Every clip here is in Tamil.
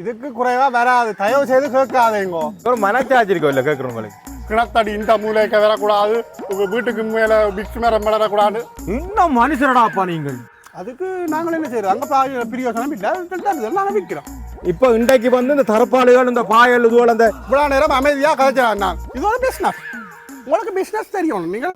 இதுக்கு குறைவா வராது. தயவு செய்து கேட்காதேங்கோ. ஒரு மனச்சாட்சி இருக்கும் இல்லை கேட்குறவங்களுக்கு. கிணத்தடி இந்த மூலைக்க வரக்கூடாது, உங்க வீட்டுக்கு மேல பிக்ஸ் மேல வளரக்கூடாது. இன்னும் மனுஷனடாப்பா நீங்கள். அதுக்கு நாங்கள் என்ன செய்யறோம்? அங்க பிரியோசனம் இல்லை, நாங்கள் விற்கிறோம். இப்போ இன்றைக்கு வந்து இந்த தரப்பாடுகள் இந்த பாயல் இதுவோட அந்த இவ்வளவு நேரம் அமைதியா கதைச்சான். நான் இது ஒரு பிசினஸ். உங்களுக்கு பிசினஸ் தெரியும். நீங்கள்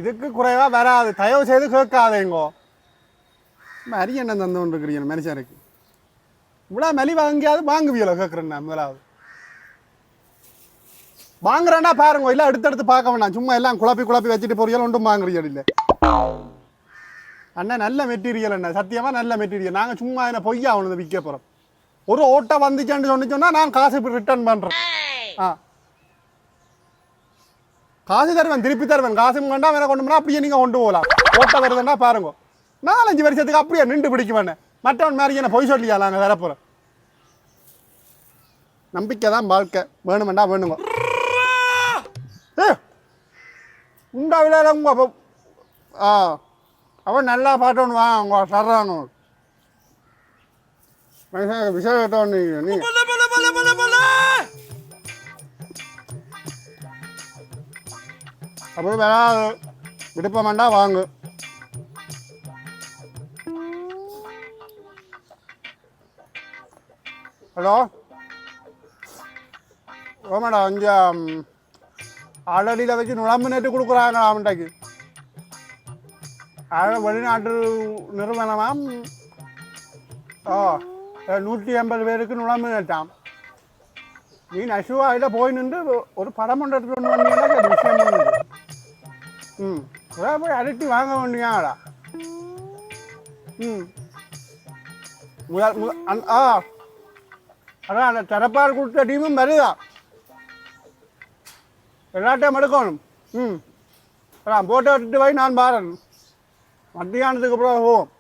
இதுக்கு குறைவா வராது. தயவு செய்து கேட்காதேங்கோ. மரி என்ன தந்து இருக்கிறீங்க மனுஷனுக்கு? இவ்வளோ மலி வாங்கியாவது வாங்குவீங்களோ கேட்குறேன். நான் முதலாவது வாங்குறேன்னா பாருங்க, இல்லை எடுத்து பார்க்க வேண்டாம். சும்மா எல்லாம் குழப்பி வச்சுட்டு போறீங்க, ஒன்றும் வாங்குறீங்க இல்லை. அண்ணா நல்ல மெட்டீரியல் அண்ணா, சத்தியமாக நல்ல மெட்டீரியல். நாங்கள் சும்மா என்ன பொய்யா அவனு விற்க போகிறோம். ஒரு ஓட்டை வந்துச்சேன்னு சொன்னிச்சோன்னா நான் காசு ரிட்டர்ன் பண்ணுறேன். காசு தருவேன், திருப்பி தருவேன். காசு கொண்டா வேற கொண்டு போனால் அப்படியே நீங்கள் கொண்டு போகலாம். ஓட்ட வருதுன்னா பாருங்க, 4-5 வருஷத்துக்கு அப்படியே நின்று பிடிக்க வேணேன். மற்றவன் மாதிரி என்ன பொய் சொல்லியா நாங்கள் வரப்போகிறோம். நம்பிக்கை தான் வாழ்க்கை. வேணுமெண்டா வேணுங்க. உண்டா விளையாட உங்க அவன் நல்லா பாட்டோன்னு வாங்க சர்றாங்க. விஷயம் நீ அப்போ வேற விடுப்பமாண்டா வாங்கு. ஹலோ ஓமாடா, இங்கே ஆல்ரெடியில் வச்சு நுழம்பு நேற்று கொடுக்குறாங்க அவன்டாக்கு. வெளிநாட்டு நிறுவனமாம். 150 பேருக்கு நுழம்பு நேட்டாம். நீ நசுவாயில் போய் நின்று ஒரு படம் ஒன்று எடுத்துகிட்டு வந்தீங்கன்னா அது விஷயம் பண்ணுது. போய் அடிட்டி வாங்க வேண்டியாடா. அதான் அந்த தரப்பாடு கொடுத்த டீமும் வருதா, எல்லாத்தையும் எடுக்கணும். அதான் போட்டோ எடுத்துட்டு போய் நான் பாருன். மத்தியானத்துக்கு அப்புறம் போவோம்.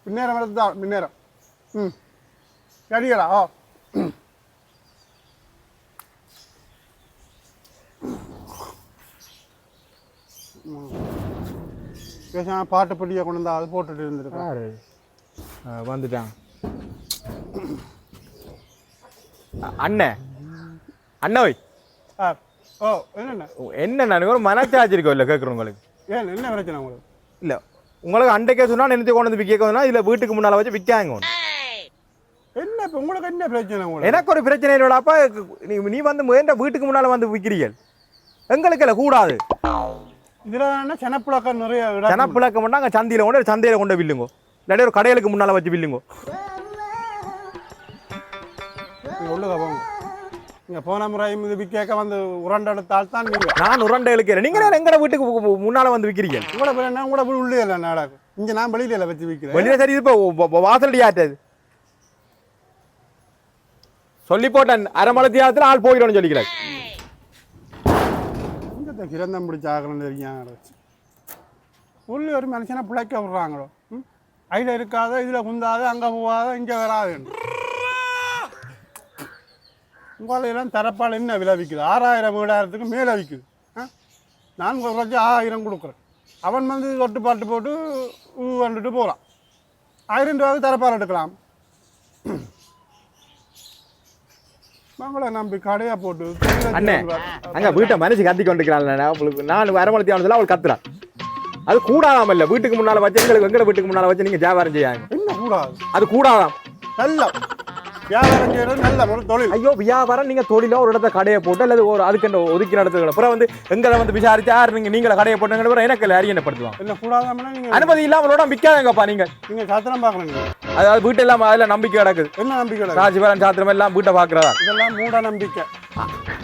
பின்னேரம் எடுத்துதான் பின்னேரம். சரிங்களா? பேசாம பாட்டு பட்டியை கொண்டு வந்தா அது போட்டுட்டு இருந்துருக்காரு. வந்துட்டான் அண்ணன். அண்ணாவை என்ன ஒரு மனச்சாட்சி இருக்கும் இல்லை கேட்குறவங்களுக்கு? ஏன் என்ன பிரச்சனை உங்களுக்கு? இல்லை உங்களுக்கு அண்டைக்கே சொன்னா நினைத்து கொண்டு வந்து விற்க இதில் வீட்டுக்கு முன்னால் வச்சு விற்காங்க. என்ன இப்போ உங்களுக்கு என்ன பிரச்சனை? உங்களுக்கு எனக்கு ஒரு பிரச்சனை இல்லைடாப்பா. நீ வந்து எந்த வீட்டுக்கு முன்னால் வந்து விற்கிறீர்கள், எங்களுக்கு இல்லை கூடாது. இதில் செனப்புழக்கம் நிறைய செனப்புழக்கம் பண்ணால் அங்கே சந்தையில் கொண்டு வில்லுங்கோ, இல்லாட்டி ஒரு கடைகளுக்கு முன்னால் வச்சு வில்லுங்கோ. உள்ளதா போங்க. நீங்கள் போன முறை இது விற்க வந்து உரண்டை எடுத்தால் தான் நீங்கள். நான் உரண்டை இழுக்கிறேன், நீங்கள் எங்கட வீட்டுக்கு முன்னால் வந்து விற்கிறீங்க. உங்களை என்ன கூட உள்ளே இல்லை நாடாக்கு. இங்கே நான் வெளியில வச்சு விற்கிறேன். வெளியே சரி இப்போ வாசல் ஆட்டாது சொல்லி போட்டேன். அரை மலை தியாகத்தில் ஆள் போயிடணும்னு சொல்லிக்கிறேன். இந்த கிரந்தம் பிடிச்ச ஆகலன்னு தெரியாங்க. உள்ளே ஒரு மனுஷனை பிழைக்க விடுறாங்களோ. அதில் இருக்காத, இதில் குந்தாத, அங்கே போகாத, இங்கே வராது. உங்களையெல்லாம் தரப்பால் என்ன விலை விற்குது? 6000 7,000க்கு மேலே விற்குது. நான் குறைச்சி 1000 கொடுக்குறேன். அவன் வந்து தொட்டு பாட்டு போட்டு வந்துட்டு போகிறான். 1000 ரூபாய்க்கு தரப்பால் எடுக்கலாம். மங்களை நம்பி கடையா போட்டு அண்ணே அங்கே வீட்டை மனுஷன் கத்தி கொண்டுக்கிறாள். நான் அரமளத்தி ஆனதில் அவள் கத்துறான். அது கூடாதாம இல்லை. வீட்டுக்கு முன்னால் வச்சு எங்களை வீட்டுக்கு முன்னால் வச்சு நீங்கள் வியாபாரம் செய்யாங்க. என்ன கூடாது? அது கூடாதான். நல்ல வியாபாரம் செய்யறது நல்ல ஒரு தொழில். ஐயோ வியாபாரம் நீங்கள் தொழிலோ ஒரு இடத்த கடையை போட்டு அல்லது ஒரு அதுக்கு ஒதுக்கி நடத்துக்கிற அப்புறம் வந்து எங்களை வந்து விசாரிச்சா நீங்களை கடையை போட்டுங்கிற எனக்கு இல்லை அறியப்படுத்துவான். என்ன கூடாதாமனா நீங்கள் அனுமதி இல்லாமலோட விற்காதங்கப்பா. நீங்கள் சாத்திரம் பார்க்கணும். அதாவது வீட்டு எல்லாம் அதில் நம்பிக்கை கிடக்குது. என்ன நம்பிக்கை? ராஜிபரன் சாத்திரம் எல்லாம் வீட்டை பார்க்குறதா? இதெல்லாம் மூட நம்பிக்கை.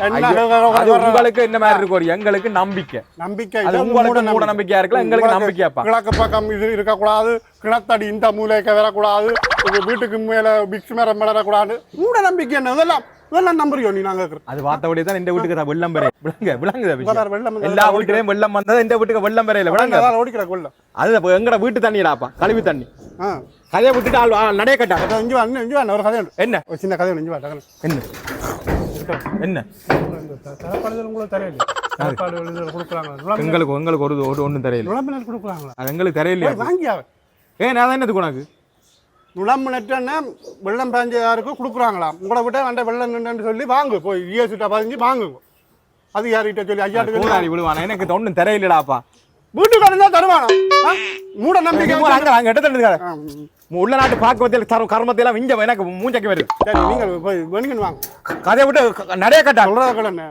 உங்களுக்கு என்ன மாதிரி இருக்கும்? எங்களுக்கு நம்பிக்கை. நம்பிக்கை உங்களுக்கு மூட நம்பிக்கையா இருக்கலாம், எங்களுக்கு நம்பிக்கையாப்பா. கிழக்கு பக்கம் இது இருக்கக்கூடாது, கிணத்தடி இந்த மூலைக்க வரக்கூடாது, வீட்டுக்கு மேல பிக்ஸ் மேல வளரக்கூடாது. மூட நம்பிக்கை என்ன? இதெல்லாம் இதெல்லாம் நம்புறியோ நீ நான் கேட்குறேன். அது பார்த்தபடியே தான் இந்த வீட்டுக்கு தான் வெள்ளம் பெரிய விளங்குதா விஷயம்? வெள்ளம் எல்லா வீட்டுலயும் வெள்ளம் வந்தது, இந்த வீட்டுக்கு வெள்ளம் பெறையில விளங்க. ஓடிக்கிற வெள்ளம் அது எங்கட வீட்டு தண்ணிடாப்பா, கழிவு தண்ணி. கதையை விட்டுட்டு ஆள் நடைய கட்டா. இஞ்சி வா ஒரு கதை உண்டு. என்ன ஒரு சின்ன கதை இஞ்சி வா. என்ன என்ன தரப்பாடு உங்களுக்கு தெரியல. தரப்பாடு கொடுக்குறாங்க எங்களுக்கு ஒரு ஒன்றும் தெரியல. நுழம்பு கொடுக்குறாங்களா? அது எங்களுக்கு தெரியலையா? வாங்கியாவே நான் என்னதுக்கு உனக்கு நுழம்பு நெட்டுன்னா வெள்ளம் பாஞ்ச யாருக்கும் கொடுக்குறாங்களாம். உங்களை விட்ட அந்த வெள்ளம் நின்று சொல்லி வாங்கு போய் ESட்ட பதிஞ்சு வாங்குங்க. அது யார்கிட்ட சொல்லி ஐயாட்டுக்கு விடுவானா? எனக்கு ஒன்றும் தெரியலடாப்பா. வீட்டுக்காரன் தான் தருவானா? மூட நம்பிக்கை அங்க எடுத்து உள்ள நாட்டு பாக்கு கர்மத்தையெல்லாம் இங்க எனக்கு மூஞ்சைக்கு வருது. சரி நீங்கள் போய் வேணுங்கன்னு வாங்க. கதையை விட்டு நிறைய கட்டா சொல்றதுக்கு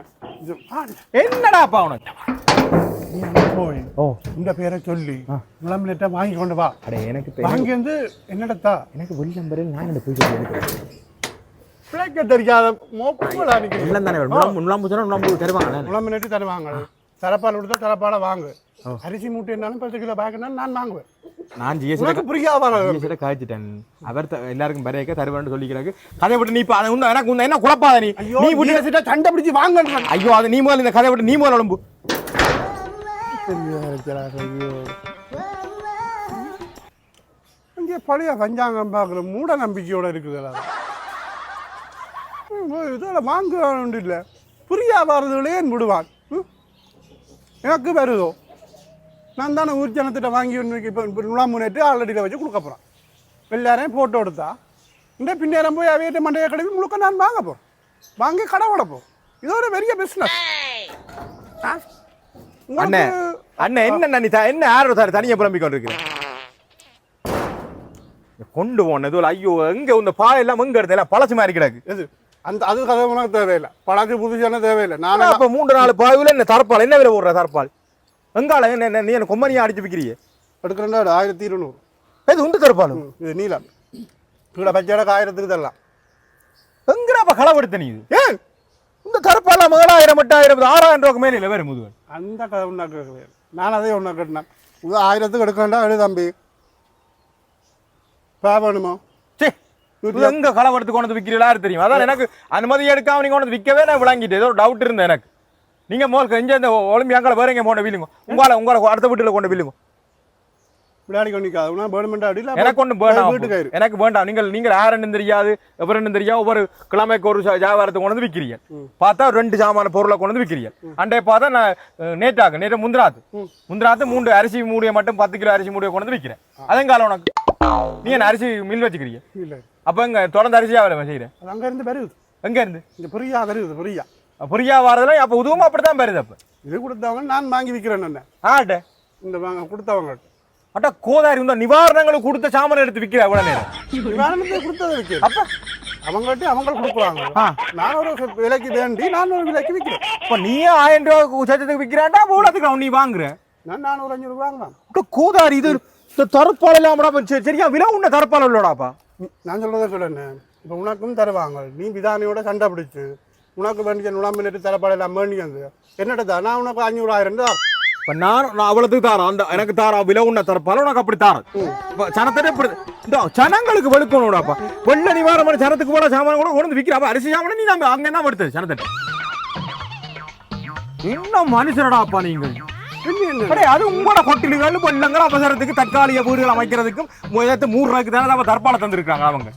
என்னடாப்பா உனக்கு போய் இந்த பேரை சொல்லி நுழம்பு நெட்டை வாங்கி கொண்டு வா. எனக்கு வாங்கி வந்து என்னடா எனக்கு வெள்ளம் பெரிய நான் என்ன போய் பிழைக்க தெரியாத மோப்பங்களா வெள்ளம் தானே நுழம்பு சொன்னா நுழம்பு தருவாங்க. நுழம்பு நெட்டு தருவாங்க. தரப்பால் கொடுத்தா தரப்பாலை வாங்கு. அரிசி மூட்டை இருந்தாலும் 10 கிலோ பேக்குனாலும் நான் வாங்குவேன். நான் ஜிஎஸ்டி புரியாத காய்ச்சிட்டேன். அவர் எல்லாருக்கும் பரையக்க தருவேன்னு சொல்லிக்கிறாங்க. கதை விட்டு நீ எனக்கு என்ன குழப்பாத நீ நீ விட்டு சண்டை பிடிச்சி வாங்க. ஐயோ அது நீ முதல்ல இந்த கதை விட்டு நீ முதல்ல உடம்பு இங்கே பழைய பஞ்சாங்கம் பார்க்குற மூட நம்பிக்கையோட இருக்குதுல்ல. இதோட வாங்க இல்லை புரியா வர்றதுகளே விடுவான். எனக்கு வருதோ நான் தானே ஊர் ஜனத்திட்ட வாங்கி இப்போ நுழம்பு நெட்டு ஆல்ரெடியில் வச்சு கொடுக்க போகிறேன். எல்லாரையும் ஃபோட்டோ எடுத்தா இந்த பின்னேரம் போய் அவையிட்ட மண்டையை கழுவி முழுக்க நான் வாங்க போகிறேன். வாங்கி கடை விடப்போம். இதோட பெரிய பிஸ்னஸ். அண்ணன் அண்ணன் என்ன நீ என்ன யாரோட சார் தனியாக புலம்பிக் கொண்டிருக்கிறேன் கொண்டு போனது. ஐயோ எங்க இந்த பாயெல்லாம் எங்க எடுத்து எல்லாம் பழசு மாதிரி கிடக்கு. எது அந்த அது கதை உனக்கு தேவையில்லை. பழசு புதுசான தேவையில்லை. நான் அப்போ 3-4 பாயுல என்ன தரப்பால் என்ன விலை போடுற தரப்பால் எங்கால என்ன நீ என்ன கொம்பனியா அடிச்சு விற்கிறியே? எடுக்கிறேன்டா 1200. இது உண்டு தரப்பாலும் இது நீளம் கீழே பச்சைடக்கு 1000க்கு தரலாம். எங்கிறப்ப களவெடுத்த நீ ஏன் இந்த தரப்பால 7000 8000 6000 ரூபாய்க்கு மேலே இல்லை வேறு முதுவன் அந்த கதை ஒன்றா கேட்குறேன். நான் அதே ஒன்றா கேட்டேன். 1000க்கு எடுக்கிறேன்டா எடு தம்பி வேணுமோ? சே எங்க களவெடுத்து கொண்டு விற்கிறீங்களா தெரியும். அதான் எனக்கு அனுமதி எடுக்காம நீங்க கொண்டு விற்கவே நான் விளங்கிட்டு ஏதோ டவுட் இருந்தேன் எனக்கு. நீங்க முதல் இங்கே இந்த ஒலிம்பியாக்களை வேற எங்கே போன வீலுங்க உங்களை அடுத்த வீட்டில் கொண்டு வீலுங்க விளையாடி கொண்டிருக்காது. எனக்கு ஒன்று வேண்டாம். எனக்கு வேண்டாம். நீங்கள் யாருன்னு தெரியாது எவருன்னு தெரியாது. ஒவ்வொரு கிழமைக்கு ஒரு வியாபாரத்தை கொண்டு வந்து விற்கிறீங்க. பார்த்தா 2 சாமான பொருளை கொண்டு வந்து விற்கிறீங்க. அண்டே பார்த்தா நான் நேற்று முந்திராத்து 3 அரிசி மூடியை மட்டும் 10 கிலோ அரிசி மூடியை கொண்டு வந்து விற்கிறேன். அதங்கால உனக்கு நீ என்ன அரிசி மில் வச்சுக்கிறீங்க? அப்போ இங்கே தொடர்ந்து அரிசியாக வேலை செய்கிறேன். அங்கே இருந்து வருது. எங்கே இருந்து இங்கே புரியா வருது. புரியா வரதுல அப்போ உதவும் அப்படித்தான் வருது. அப்போ இது கொடுத்தவங்க நான் வாங்கி விற்கிறேன். என்ன ஆட்ட இந்த வாங்க கொடுத்தவங்க அட்டா கோதாரி இந்த நிவாரணங்களுக்கு கொடுத்த சாமான் எடுத்து விற்கிற எவ்வளோ நேரம் நிவாரணத்தை கொடுத்தது விற்கிறேன். அப்போ அவங்க கொடுக்குறாங்க. நான் ஒரு விலைக்கு வேண்டி நான் ஒரு விலைக்கு விற்கிறேன். இப்போ நீயே 1000 ரூபா சச்சத்துக்கு விற்கிறான்டா அவ்வளோத்துக்கு நீ வாங்குற. நான் 400-500 வாங்கலாம். கோதாரி இது தரப்பால் இல்லாமடா சரியா விலை உன்ன தரப்பால் உள்ளோடாப்பா. நான் சொல்றதை சொல்லுன்னு இப்போ உனக்கும் தருவாங்க. நீ விதானியோட சண்டை பிடிச்சு உனக்கு வேண்டிய நுழம்பு நெட்டு தரப்பால் எல்லாம் வேண்டியது என்னடா நான் உனக்கு 500-1000 தான். இப்போ நான் அவ்வளோத்துக்கு தாரேன். அந்த எனக்கு தாரா விலை உன்ன தரப்பால் உனக்கு அப்படி தாரேன். சனத்திட்ட இப்படி இந்த ஜனங்களுக்கு வெளுக்கணும்டாப்பா. வெள்ள நிவாரணம் சனத்துக்கு போல சாமான் கூட கொண்டு விற்கிறப்ப அரிசி சாமான நீ நம்ம அங்கே என்ன எடுத்தது சனத்திட்ட இன்னும் மனுஷனடாப்பா நீங்கள். அது உங்களோட கொட்டில்கள் வெள்ளங்கள் அவசரத்துக்கு தற்காலிக வீடுகள் அமைக்கிறதுக்கும் 3 ரூபாய்க்கு தானே தற்பாலை தந்துருக்காங்க. அவங்க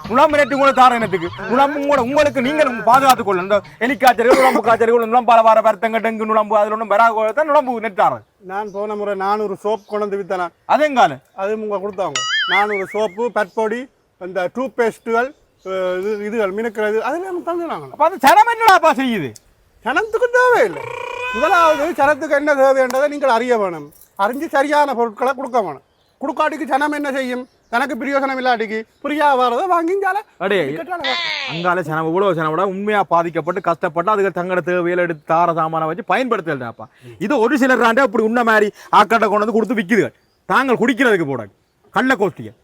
நுழம்பு நெட்டு கூட தாரணத்துக்கு நுழம்பு உங்களுக்கு நீங்கள் பாதுகாத்துக் கொள்ள இந்த எலிக்காய்ச்சல் நுழம்பு காய்ச்சல் நுழம்பால வர வருத்தங்க டெங்கு நுழம்பு அதில் ஒன்றும் வராத நுழம்பு நெட்டாரன். நான் போன முறை 400 சோப் கொண்டு வந்து வித்தனா. அதேங்கால அது உங்க கொடுத்தாங்க. 400 சோப்பு பற்பொடி அந்த டூத் பேஸ்ட்டுகள் இதுகள் மினுக்கிறது அதெல்லாம் தந்துடுறாங்க. அப்போ அது சனம் என்னடாப்பா செய்யுது? சனத்துக்கு தேவையில்லை. முதலாவது சனத்துக்கு என்ன தேவைன்றதை நீங்கள் அறிய வேணும். அறிஞ்சு சரியான பொருட்களை கொடுக்க வேணும். கொடுக்காட்டிக்கு சனம் என்ன செய்யும்? தனக்கு பிரயோசனம் இல்லாட்டிக்கு புரியா வரதை வாங்கிஞ்சால அங்கால சனம் இவ்வளோ சனவிட உண்மையாக பாதிக்கப்பட்டு கஷ்டப்பட்டு அதுக்கு தங்கட தேவையில எடுத்து தார சாமான வச்சு பயன்படுத்தலாப்பா. இது ஒரு சிலர் தாண்டே இப்படி உன்ன மாதிரி ஆக்கட்டை கொண்டு வந்து கொடுத்து விற்குதுகள். தாங்கள் குடிக்கிறதுக்கு போட கள்ள கோஷ்டிகள்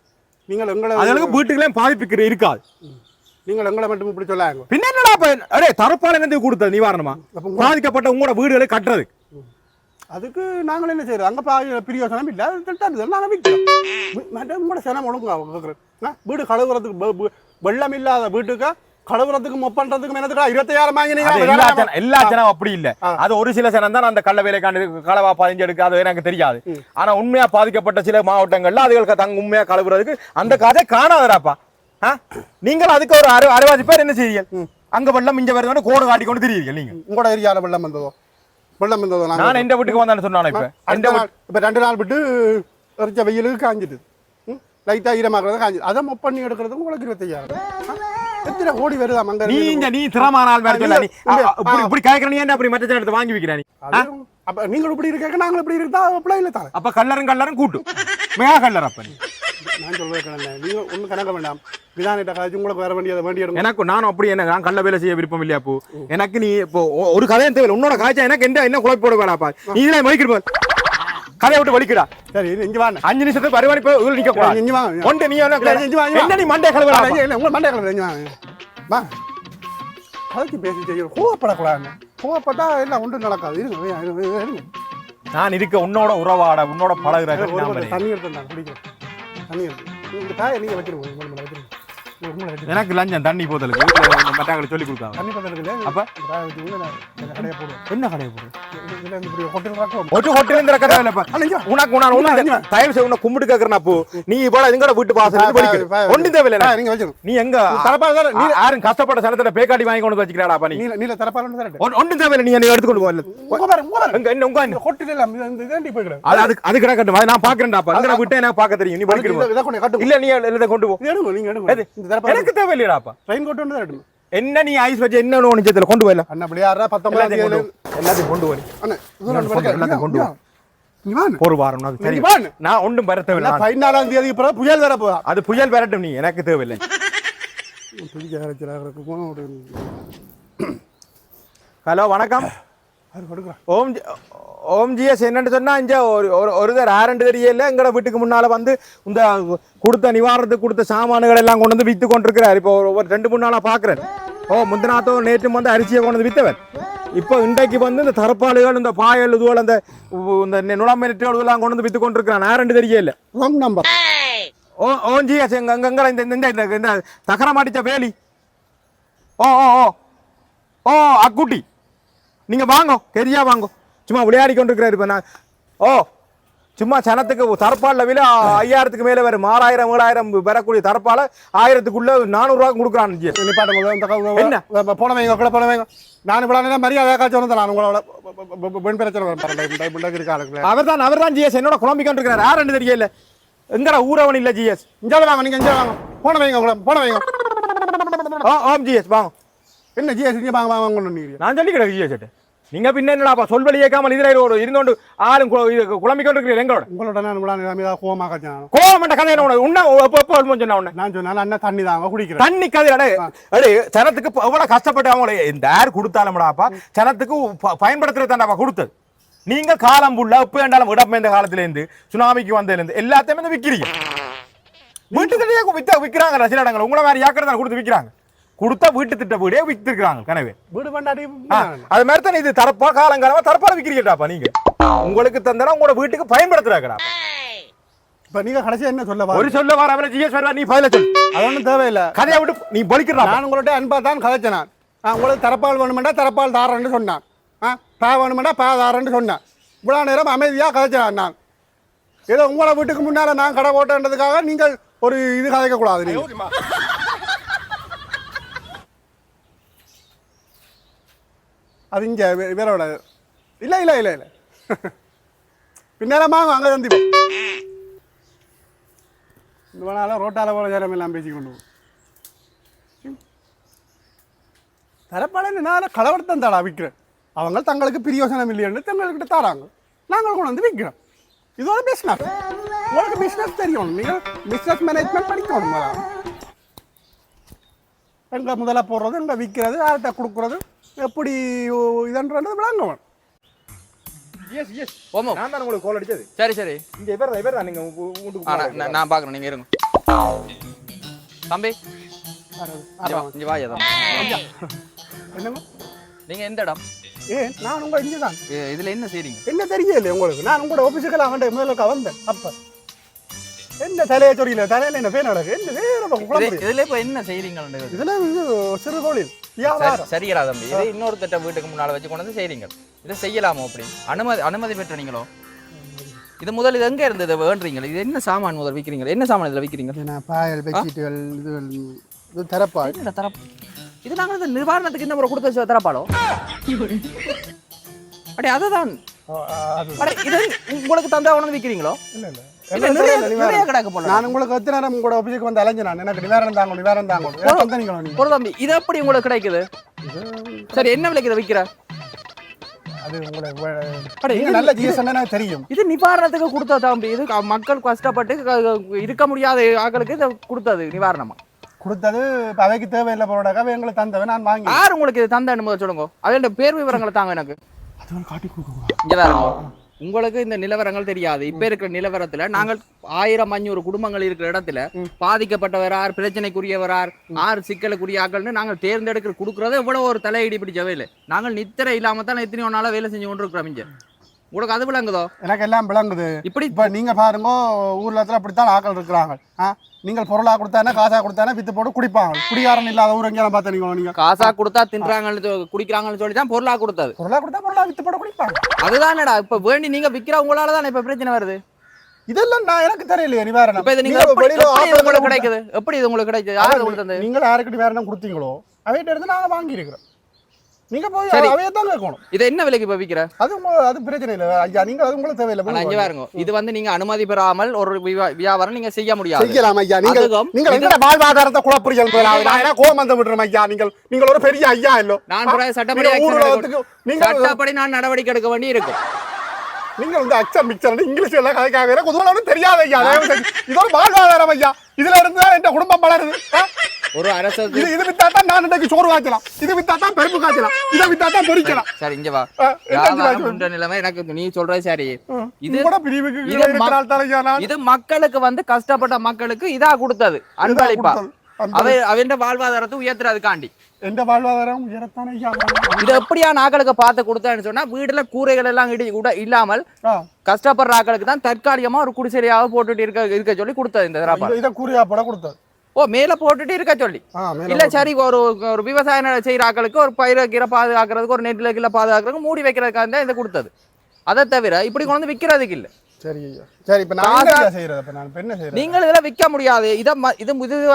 நீங்கள் எங்களை அதுக்கு வீட்டுக்கெல்லாம் பாதிப்புக்கிற இருக்காது. நீங்கள் எங்களை மட்டும் இப்படி சொல்லாங்க. பின்ன என்னடா அடே தரப்பால் என்னது கொடுத்தது நிவாரணமா பாதிக்கப்பட்ட உங்களோட வீடுகளை கட்டுறதுக்கு? அதுக்கு நாங்கள் என்ன செய்யறோம்? அங்கே பிரியோசனம் இல்லை. நாங்கள் விற்கிறோம். உங்களோட சனம் ஒழுங்கு கேட்குறேன். வீடு கழுவுறதுக்கு வெள்ளம் இல்லாத வீட்டுக்கு கழுவுறதுக்கு மொப்பன்றதுக்கு என்னதுக்கா 20000 வாங்கினீங்க எல்லா ஜனம் அப்படி இல்ல அது ஒரு சில ஜனம் தான் அந்த கள்ள வேலைக்காண்டு களவா பதிஞ்சு எடுக்க அது எனக்கு தெரியாது ஆனா உண்மையா பாதிக்கப்பட்ட சில மாவட்டங்கள்ல அதுகளுக்கு தங்க உண்மையா கழுவுறதுக்கு அந்த கதை காணாதராப்பா நீங்கள் அதுக்கு ஒரு 60 பேர் என்ன செய்வீங்க அங்க வெள்ளம் இங்க வருது கோடு காட்டி கொண்டு தெரியுங்க நீங்க உங்களோட ஏரியால வெள்ளம் வந்ததோ நான் எந்த வீட்டுக்கு வந்தான்னு சொன்னானே இப்ப 2 நாள் விட்டு எரிச்ச வெயிலுக்கு காஞ்சிட்டு லைட்டா ஈரமாக்குறது காஞ்சி அதை மொப்பண்ணி எடுக்கிறது உங்களுக்கு 25000 எத்தனை கோடி வருதா மங்க நீ திறமான ஆள் வேற சொல்ல நீ இப்படி கேக்குற நீ என்ன அப்படி மற்ற எடுத்து வாங்கி விக்கிற நீ அப்ப நீங்க இப்படி இருக்க நாங்க இப்படி இருந்தா அப்படி இல்ல தானே அப்ப கல்லரும் கூட்டு மெகா கல்லர் அப்ப நான் சொல்றேன் நீங்க ஒண்ணு கணக்க வேண்டாம் விதானிட்ட காய்ச்சி உங்களுக்கு வர வேண்டியது எனக்கு நானும் அப்படி என்ன நான் கள்ள வேலை செய்ய விருப்பம் இல்லையா அப்போ எனக்கு நீ இப்போ ஒரு கதையும் தேவை உன்னோட காய்ச்சா எனக்கு என்ன குழப்பி போட வேணாப்பா நீ இதெல்லாம் மொழிக்கிற கதையை விட்டு வலிக்குடா சரி இங்க வா 5 நிமிஷத்துக்கு பரிவாடி போய் உள்ள நிக்க கூடாது இங்க வா ஒண்ட நீ என்ன நீ மண்டே கலவரா இல்ல உங்க மண்டே கலவரா இங்க வா கதைக்கு பேசி செய்யற கோவப்படக்கூடாது கோவப்பட்டா எல்லாம் ஒன்று நடக்காது இருங்க நான் இருக்க உன்னோட உறவாட உன்னோட பழகுற தண்ணி எடுத்து குடிக்கிறேன் தண்ணி எடுத்து இந்த காயை நீங்க வச்சிருக்கோம் எனக்கு லஞ்சம் தண்ணி போதலுக்கு மட்டாக்களை சொல்லி கொடுக்காங்க தண்ணி போதலுக்கு அப்ப கடையை போடுவோம் என்ன கடையை போடுவோம் தயவு செய்து உன்னை கும்பிட்டு கேக்குறேன் அப்போ நீ போல எங்கட வீட்டு வாசல் ஒண்ணு தேவையில்லை நீ எங்க யாரும் கஷ்டப்பட்ட சனத்துல பேக்காட்டி வாங்கி கொண்டு வச்சுக்கிறாடா நீ ஒன்றும் தேவையில்லை நீ என்ன எடுத்துக்கொண்டு போகல அது கிடக்கட்டும் நான் பாக்குறேன்டாப்பா அங்க விட்டு எனக்கு பார்க்க தெரியும் நீ படிக்கிறோம் இல்ல நீ எழுத கொண்டு போ எனக்கு தேவையில்லையாப்பா ட்ரெயின் கொண்டு வந்து என்ன நீ ஐஸ் வச்சு என்ன நிச்சயத்துல கொண்டு போயில அண்ணா பிள்ளையாரா 19 எல்லாத்தையும் கொண்டு போய் எல்லாத்தையும் கொண்டு வா ஒரு வாரம் நான் ஒன்றும் வர தேவையில்லை 14ஆம் தேதி பிறகு புயல் வர போதா அது புயல் வரட்டும் நீ எனக்கு தேவையில்லை ஹலோ வணக்கம் ஓம்ஜிஎஸ் என்னன்னு சொன்னா இங்க ஒருத்தர் ஆரண்டு தெரியல எங்கட வீட்டுக்கு முன்னால வந்து இந்த கொடுத்த நிவாரணத்துக்கு கொடுத்த சாமான்கள் எல்லாம் கொண்டு வந்து வித்து கொண்டிருக்கிறார் இப்போ ஒரு 2-3 நாளா பாக்குறேன் முந்தினாத்தோ நேற்று வந்து அரிசியை கொண்டு வந்து வித்தவர் இப்போ இன்றைக்கு வந்து இந்த தரப்பாளுகள் இந்த பாயல் இதுவோ அந்த நுழம்பு நெட்டுகள் எல்லாம் கொண்டு வந்து வித்து கொண்டிருக்கிறான் ஆரண்டு தெரியல நம்பர் ஓம்ஜிஎஸ் எங்க இந்த தகரம் அடிச்ச வேலி ஓ அக்குட்டி நீங்க வாங்கோ கெரியா வாங்கோ சும்மா விளையாடி கொண்டிருக்கிறாரு இப்ப நான் சும்மா சனத்துக்கு தரப்பால் விலை 5000க்கு மேல வரும் 6000 7000 வரக்கூடிய தரப்பால 1000க்குள்ள 400 ரூபாய்க்கு கொடுக்குறான் என்ன போன வைங்க நான் இவ்வளவு மரியாதை காய்ச்சி வந்து நான் உங்களோட பெண் பிரச்சனை அவர் தான் ஜிஎஸ் என்னோட குழம்பி கொண்டிருக்கிறார் யாருன்னு தெரியல எங்கடா ஊரவன் இல்ல ஜிஎஸ் இங்கே வாங்க நீங்க இங்கே வாங்க போன வைங்க ஓம் ஜிஎஸ் வாங்க என்ன ஜிஎஸ் இங்கே வாங்க நான் சொல்லி கிடக்கு ஜிஎஸ் நீங்க பின்ன என்னடா சொல்வழி கேட்காமல் இதுல இருந்தோண்டு ஆளும் குழம்பி கொண்டிருக்கிறீங்க எங்களோட நான் கோவம் கதை நான் சொன்னா அண்ணா தண்ணி தாங்க குடிக்கிறேன் தண்ணி கதை சனத்துக்கு எவ்வளவு கஷ்டப்பட்டு அவங்கள இந்த ஏர் கொடுத்தாலும்டாப்பா சனத்துக்கு பயன்படுத்துறதாண்டாப்பா கொடுத்தது நீங்க காலம் புள்ள எப்ப வேண்டாலும் இடப்பெய்ந்த காலத்துல இருந்து சுனாமிக்கு வந்ததுல இருந்து எல்லாத்தையுமே வந்து விக்கிறீங்க வீட்டுக்கு விற்கிறாங்க சில இடங்கள் உங்களை வேற யாக்கிறதா கொடுத்து விற்கிறாங்க கொடுத்தா வீட்டு திட்ட வீடே வித்திருக்காங்க கனவே வீடு பண்ணாடி அது மாதிரி தான் இது தரப்பா காலங்காலமா தரப்பால விக்கிறீங்கடாப்பா நீங்க உங்களுக்கு தந்தா உங்களோட வீட்டுக்கு பயன்படுத்துறாங்கடா இப்ப நீங்க கடைசியா என்ன சொல்ல ஒரு சொல்ல வர அவரை ஜிஎஸ் வருவா நீ பதில சொல்லு அது ஒன்றும் தேவையில்லை கதையை விட்டு நீ பலிக்கிறா நான் உங்கள்ட்ட அன்பா தான் கதைச்சேன் உங்களுக்கு தரப்பால் வேணுமெண்டா தரப்பால் தாரன்னு சொன்னான் பா வேணுமெண்டா பா தாரன்னு சொன்னேன் இவ்வளவு நேரம் அமைதியா கதைச்சேன் நான் ஏதோ உங்களோட வீட்டுக்கு முன்னால நான் கடை ஓட்டன்றதுக்காக நீங்கள் ஒரு இது கதைக்க கூடாது நீங்க அது இங்கே வேறோட இல்லை பின்னாலமாக அங்கே தந்திப்போம் இந்த வேணாலும் ரோட்டால் போகிற ஜனம் எல்லாம் பேசிக்கொண்டு தரப்பாளன்னு நான் கலவரத்தான் தாடா விற்கிறேன் அவங்க தங்களுக்கு பிரியோசனம் இல்லைன்னு தங்கள்கிட்ட தராங்க நாங்கள் கொண்டு வந்து விற்கிறோம் இது ஒரு பிஸ்னஸ் உங்களுக்கு பிஸ்னஸ் தெரியும் நீங்கள் பிஸ்னஸ் மேனேஜ்மெண்ட் படிக்கணும் எங்கே முதல்ல போடுறது எங்கே விற்கிறது யார்கிட்ட கொடுக்குறது எப்படி இதன்றது விளங்குவேன் நான் தான் உங்களுக்கு கால் அடிச்சது சரி இங்க இவர் தான் நீங்க நான் பாக்குறேன் நீங்க இருங்க தம்பி இங்க வாயா என்னங்க நீங்க எந்த இடம் நான் உங்க இங்க தான் இதுல என்ன செய்றீங்க என்ன தெரியல உங்களுக்கு நான் உங்களோட ஆஃபீஸுக்கு அவன்ட முதல்ல வந்தேன் அப்ப என்ன தலையை சொரியல தலையில என்ன பேர் நடக்கு என்ன இதுல இப்ப என்ன செய்றீங்க இதெல்லாம் சிறு தொழில் வியாபாரம். சரியா தம்பி இது இன்னொரு திட்ட வீட்டுக்கு முன்னால வச்சு கொண்டு வந்து செய்றீங்க இதை செய்யலாமோ அப்படி அனுமதி பெற்ற நீங்களோ இது முதல் இது எங்க இருந்தது வேண்டீங்க இது என்ன சாமான் முதல் விக்கிறீங்க என்ன சாமான் இதுல விக்கிறீங்க பாயல் பெட்ஷீட்டுகள் இது தரப்பா என்ன தரப்பு இது நாங்க இந்த நிவாரணத்துக்கு இந்த முறை கொடுத்த தரப்பாடோ அடே அதுதான் அடே இது உங்களுக்கு தந்தா கொண்டு வந்து விக்கிறீங்களோ இல்ல இல்ல நிறைய கிடக்கு போல நான் உங்களுக்கு எத்தனை நேரம் உங்களோட ஆபீஸ்க்கு வந்து அலைஞ்சு நான் எனக்கு நிவாரணம் தாங்க ஒரு தம்பி இது எப்படி உங்களுக்கு கிடைக்குது சரி என்ன விலைக்கு இதை விக்கிற அது உங்களுக்கு நல்ல ஜிஎஸ்எம் எனக்கு தெரியும் இது நிவாரணத்துக்கு கொடுத்த தம்பி இது மக்கள் கஷ்டப்பட்டு இருக்க முடியாத ஆட்களுக்கு இதை கொடுத்தது நிவாரணமா கொடுத்தது அவைக்கு தேவையில்லை பொருளாக எங்களுக்கு தந்தவன் நான் வாங்கி யார் உங்களுக்கு இது தந்த அனுமதி சொல்லுங்க அதோட பேர் விவரங்களை தாங்க எனக்கு அது காட்டி கொடுக்க இங்க வேற உங்களுக்கு இந்த நிலவரங்கள் தெரியாது இப்ப இருக்கிற நிலவரத்துல நாங்கள் 1500 குடும்பங்கள் இருக்கிற இடத்துல பாதிக்கப்பட்டவர் யார் பிரச்சனைக்குரியவர் யார் சிக்கலுக்குரிய ஆக்கள்னு நாங்கள் தேர்ந்தெடுக்கிற கொடுக்கறத இவ்வளவு ஒரு தலையீடு பிடிச்சவே இல்லை நாங்கள் நித்திரை இல்லாம தான் எத்தனையோ நாளா வேலை செஞ்சு கொண்டு இருக்கிறோம் இங்க உங்களுக்கு அது விளங்குதோ எனக்கு எல்லாம் விளங்குது இப்ப நீங்க பாருங்க ஊர்ல அப்படித்தான் ஆக்கள் இருக்கிறாங்க நீங்கள் பொருளா கொடுத்தானே காசா கொடுத்தானே வித்து போட்டு குடிப்பாங்க குடிகாரன் இல்லாத ஊர் எங்கேயும் பார்த்தீங்க நீங்க காசா கொடுத்தா தின்றாங்கன்னு குடிக்கிறாங்கன்னு சொல்லி தான் பொருளா கொடுத்தது பொருளா கொடுத்தா பொருளா வித்து போட்டு குடிப்பாங்க அதுதானடா இப்ப வேண்டி நீங்க விக்கிறவங்களால தான் இப்ப பிரச்சனை வருது இதெல்லாம் நான் எனக்கு தெரியலையே நிவாரணம் இப்ப இது நீங்க உங்களுக்கு கிடைக்குது எப்படி இது உங்களுக்கு கிடைக்குது யாரு கொடுத்தது நீங்க யாருக்கு நிவாரணம் கொடுத்தீங்களோ அவைகிட்ட இருந்து நாங்க வாங்கி இருக்கிறோம் நீங்க போய் அவையே தான் கேட்கணும் இது என்ன விலைக்கு இப்ப விக்கிற அது பிரச்சனை இல்லை ஐயா நீங்க அது உங்களுக்கு தேவையில்லை அஞ்சு பாருங்க இது வந்து நீங்க அனுமதி பெறாமல் ஒரு வியாபாரம் நீங்க செய்ய முடியாது செய்யலாம் ஐயா நீங்க எங்க வாழ்வாதாரத்தை குழப்பறீங்க கோபம் வந்து விடுறோம் ஐயா நீங்கள் ஒரு பெரிய ஐயா இல்லோ நான் சட்டப்படி நான் நடவடிக்கை எடுக்க வேண்டி இருக்கும் நீங்கள் வந்து அக்சர் மிக்சர் இங்கிலீஷ் எல்லாம் கதைக்காக குதுவலும் தெரியாது ஐயா இது ஒரு வாழ்வாதாரம் ஐயா இதுல இருந்து தான் என் குடும்பம் வளருது ஒரு அரசு இது வித்தாதான் நான் இன்னைக்கு சோறு காய்ச்சலாம் இது வித்தாதான் பருப்பு காய்ச்சலாம் இதை வித்தாதான் பொரிக்கலாம் சரி இங்க வா நிலைமை எனக்கு நீ சொல்றது சரி இது இது மக்களுக்கு வந்து கஷ்டப்பட்ட மக்களுக்கு இதா கொடுத்தது அன்பளிப்பா அவன் வாழ்வாதாரத்தை உயர்த்துறதுக்காண்டி எந்த வாழ்வாதாரம் உயரத்தானே இது எப்படியா நாக்களுக்கு பார்த்து கொடுத்தான்னு சொன்னா வீடுல கூரைகள் எல்லாம் இல்லாமல் கஷ்டப்படுற ஆக்களுக்கு தான் தற்காலிகமா ஒரு குடிசையாக போட்டுட்டு இருக்க சொல்லி கொடுத்தது இந்த கூரையா போட கொடுத்தது ஓ மேல போட்டுட்டு இருக்க சொல்லி இல்ல சரி ஒரு விவசாயம் செய்யற ஆக்களுக்கு ஒரு பயிரை கீரை பாதுகாக்கிறதுக்கு ஒரு நெல்ல கீழே பாதுகாக்கிறதுக்கு மூடி வைக்கிறதுக்காக தான் இதை கொடுத்தது அதை தவிர இப்படி கொண்டு வந்து விற்கிறதுக்கு இல்ல சரி சரி இப்ப நான் செய்யறது நான் என்ன செய்யறது நீங்கள் இதெல்லாம் விற்க முடியாது இது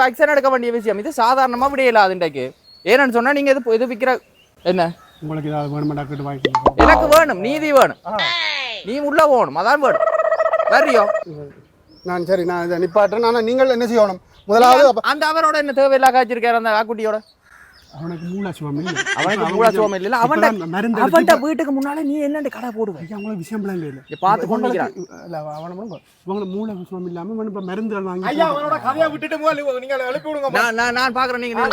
ஆக்ஷன் எடுக்க வேண்டிய விஷயம் இது சாதாரணமா விடையில அது இன்றைக்கு ஏன்னு சொன்னா நீங்க இது விற்கிற என்ன உங்களுக்கு ஏதாவது வேணுமெண்டா வாங்கி எனக்கு வேணும் நீதி வேணும் நீ உள்ள போகணும் அதான் வேணும் வர்றியோ நான் சரி நான் இதை நிப்பாட்டுறேன் ஆனால் நீங்கள் என்ன செய்யணும் முதலாவது அந்த அவரோட என்ன தேவையில்லா காய்ச்சிருக்காரு அந்த ஆக்குட்டியோட அவனுக்கு மூலசுவம் இல்லை அவனுக்கு மூலசுவம் இல்லை அவன்கிட்ட வீட்டுக்கு முன்னால நீ என்ன கடை போடுவேன் அவங்களுக்கு விஷயம் பிள்ளைங்க இல்லை பார்த்து கொண்டிருக்கிறான் இல்லை அவனை இவங்களை மூலசுவம் இல்லாமல் இப்போ மருந்துகள் வாங்கி ஐயா அவனோட கதையை விட்டுட்டு நீங்கள் எழுப்பி விடுங்க நான் பார்க்குறேன் நீங்க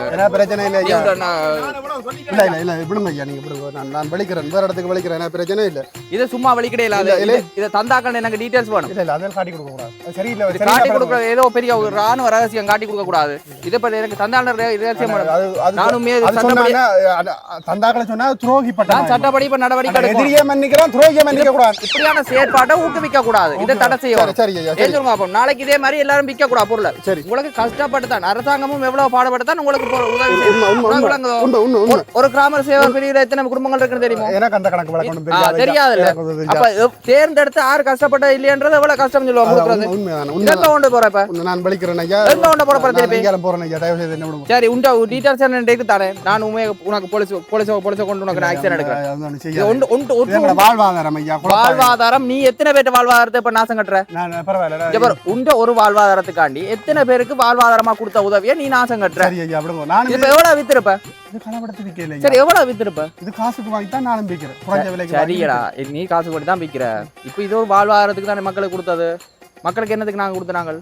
என்ன பிரச்சனை இல்லை ஐயா இல்லை இல்லை இல்லை விடுங்க ஐயா நீங்கள் விடுங்க நான் வலிக்கிறேன் வேறு இடத்துக்கு வலிக்கிறேன் என்ன பிரச்சனை இல்லை இதை சும்மா வலிக்கிட்டே இல்லை இதை தந்தாக்கள் எனக்கு டீட்டெயில்ஸ் வேணும் இல்லை இல்லை அதெல்லாம் காட்டி கொடுக்க கூடாது சரியில்லை காட்டி கொடுக்குற ஏதோ பெரிய ஒரு ராணுவ ரகசியம் காட்டி கொடுக்க கூடாது இதை பற்றி எனக்கு தந்தாண்ட ரகசியம் நானுமே தந்தாக்களை சொன்னா துரோகி பட்ட சட்டப்படி இப்ப நடவடிக்கை எதிரியே மன்னிக்கிறோம் துரோகியை மன்னிக்க கூடாது இப்படியான செயற்பாட்டை ஊக்குவிக்க கூடாது இதை தடை செய்யணும் சரி ஐயா நாளைக்கு இதே மாதிரி எல்லாரும் விற்க கூடாது பொருளை சரி உங்களுக்கு கஷ்டப்பட்டு தான் அரசாங்கமும் எவ்வளவு பாடுபட்டு தான் உங்களுக்கு உதவி ஒரு கிராம சேவை பிரிவில் எத்தனை குடும்பங்கள் இருக்குன்னு தெரியுமா எனக்கு அந்த கணக்கு வழக்கம் தெரியாது அப்ப தேர்ந்தெடுத்து யாரு கஷ்டப்பட்ட இல்லையன்றது எவ்வளவு கஷ்டம் சொல்லுவாங்க இதெல்லாம் கொண்டு போற இப்ப நான் வலிக்கிறேன் ஐயா எங்க கொண்டு போற பிரச்சனை போறேன் ஐயா தயவு செய்து என்ன விடுங்க சரி உண்ட டீடைல்ஸ் என்ன தானே நான் உனக்கு போலீஸ் கொண்டு உனக்கு ஆக்ஷன் எடுக்கிறேன் வாழ்வாதாரம் ஐயா வாழ்வாதாரம் நீ எத்தனை பேர் வாழ்வாதாரத்தை இப்ப நாசம் கட்டுற பரவாயில்ல உண்ட ஒரு வாழ்வாதாரத்துக்காண்டி எத்தனை பேருக்கு வாழ்வாதாரமா கொடுத்த உதவியை நீ நாசம் கட்டுற சரி ஐயா விடுங்க நான் இப்ப எவ்வளவு வித்திருப்ப இது கலவடத்து விக்கல சரி எவ்வளவு வித்திருப்ப இது காசுக்கு வாங்கி தான் நானும் விக்கிறேன் குறைஞ்ச விலைக்கு சரிடா நீ காசு போட்டு தான் விக்கிற இப்போ இது ஒரு வாழ்வாதாரத்துக்கு தானே மக்களுக்கு கொடுத்தது மக்களுக்கு என்னதுக்கு நாங்க கொடுத்தனாங்க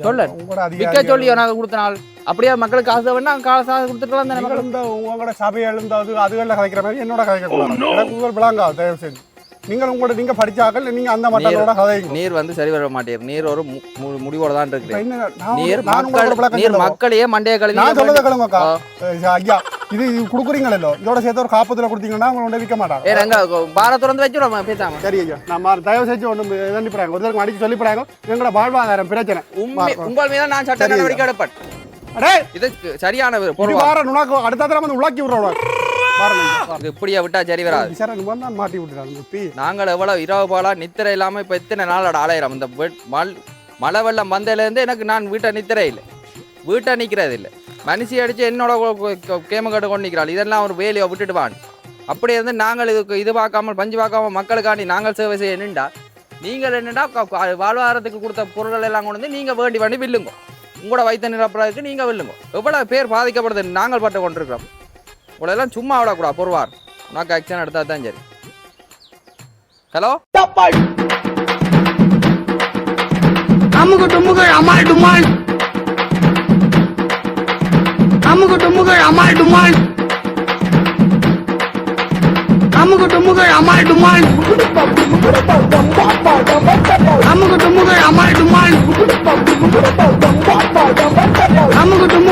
சொல்ல விக்க சொல்லியோ நாங்க கொடுத்தனாள் அப்படியே மக்களுக்கு காசு வேணா காசு கொடுத்துட்டு தானே உங்களோட சபை எழுந்தாது அதுகளில் கதைக்கிற மாதிரி என்னோட கதைக்க கூடாது எனக்கு உங்கள் விளங்கா தயவு செய்து நீங்கள் நீங்க படிச்சாக்கள் நீங்க அந்த மக்களோட கதைங்க நீர் வந்து சரி வர மாட்டேங்குது நீர் ஒரு முடிவோட தான் இருக்கு நீர் மக்களையே மண்டைய கழுவி நான் சொல்றத கேளுங்கக்கா ஐயா இது கொடுக்குறீங்களோ இதோட சேர்த்து ஒரு காப்பத்தில் கொடுத்தீங்கன்னா உங்களை விற்க மாட்டாங்க நாங்க பார திறந்து வச்சுடுவோம் பேசாம. சரி ஐயா நான் தயவு செஞ்சு ஒன்று தண்டிப்படாங்க ஒருத்தருக்கு அடிச்சு சொல்லிப்படாங்க எங்களோட வாழ்வாதாரம் பிரச்சனை உங்கள் மீது நான் சட்ட நடவடிக்கை எடுப்பேன். அடே இது சரியான ஒரு வாரம் உனக்கு அடுத்த தடவை வந்து உலாக்கி விடுறோம் இது இப்படியே விட்டா சரி வராது. தான் மாட்டி விட்டுறாங்க நாங்கள் எவ்வளவு இரவு போல நித்திரை இல்லாம இப்ப எத்தனை நாளோட அலையிறோம். இந்த மழை வெள்ளம் வந்ததுல இருந்து எனக்கு நான் வீட்டை நித்திரை இல்லை, வீட்டை நிக்கிறது இல்லை. மனுஷி அடிச்சு என்னோட கேம கொண்டு நிற்கிறாள். இதெல்லாம் ஒரு வேலையை விட்டுட்டு வாங்க. அப்படி இருந்து நாங்கள் இது பார்க்காமல் பஞ்சு பார்க்காம மக்களுக்காண்டி நாங்கள் சேவை செய்ய நின்றா நீங்கள் என்னடா வாழ்வாதாரத்துக்கு கொடுத்த பொருட்கள் எல்லாம் கொண்டு வந்து நீங்க வேண்டி வேண்டி வில்லுங்க. உங்களோட வைத்த நிரப்புறதுக்கு நீங்க வில்லுங்க. எவ்வளவு பேர் பாதிக்கப்படுது நாங்கள் பட்டு கொண்டிருக்கிறோம். உங்களெல்லாம் சும்மா விடக்கூடாது. பொறுவார் உனக்கு ஆக்ஷன் எடுத்தா தான் சரி. ஹலோ அமுகு டுமுகள் அமால் டுமால் அமுகு டுமுகள் அமால் டுமால் அமுகு டுமுகள் அமால் டுமால் அமுகு டுமுகள் அமால் டுமால் அமுகு டுமுகள்